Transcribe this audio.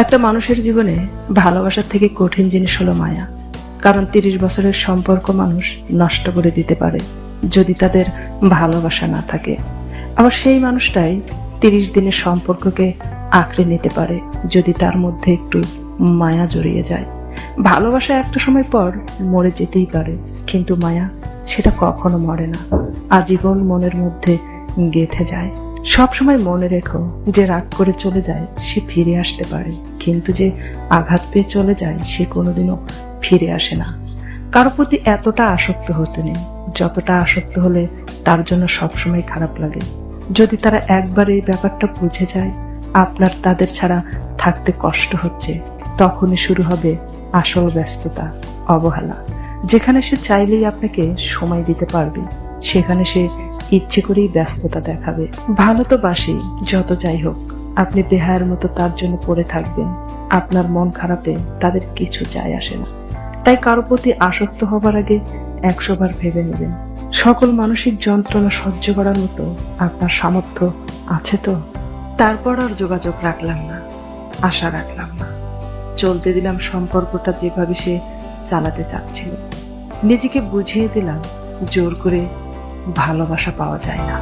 একটা মানুষের জীবনে ভালোবাসার থেকে কঠিন জিনিস হলো মায়া। কারণ 30 বছরের সম্পর্ক মানুষ নষ্ট করে দিতে পারে যদি তাদের ভালোবাসা না থাকে। আবার সেই মানুষটাই 30 দিনের সম্পর্ককে আঁকড়ে নিতে পারে যদি তার মধ্যে একটু মায়া জড়িয়ে যায়। ভালোবাসা একটা সময় পর মরে যেতেই পারে, কিন্তু মায়া সেটা কখনো মরে না, আজীবন মনের মধ্যে গেঁথে যায়। সব সময় মনে রেখো, যে রাগ করে চলে যায় সে ফিরে আসতে পারে, কিন্তু যে আঘাত পেয়ে চলে যায় সে কোনোদিনও ফিরে আসে না। কারো প্রতি এতটা আসক্ত হতে নেই যতটা আসক্ত হলে তার জন্য সবসময় খারাপ লাগে। যদি তারা একবার এই ব্যাপারটা বুঝে যায় আপনার তাদের ছাড়া থাকতে কষ্ট হচ্ছে, তখনই শুরু হবে আসল ব্যস্ততা, অবহেলা। যেখানে সে চাইলেই আপনাকে সময় দিতে পারবে সেখানে সে ইচ্ছে করেই ব্যস্ততা দেখাবে। ভালো তো বাসি, যত যাই হোক আপনি বেহায়ের মতো তার জন্য পড়ে থাকবেন, আপনার মন খারাপে তাদের কিছু যায় আসে না। তাই কারো প্রতি আসক্ত হবার আগে 100 বার ভেবে নেবেন, সকল মানসিক যন্ত্রণা সহ্য করার মতো আপনার সামর্থ্য আছে তো। তারপর আর যোগাযোগ রাখলাম না, আশা রাখলাম না, চলতে দিলাম সম্পর্কটা যেভাবে সে চালাতে চাচ্ছিল। নিজেকে বুঝিয়ে দিলাম জোর করে ভালোবাসা পাওয়া যায় না।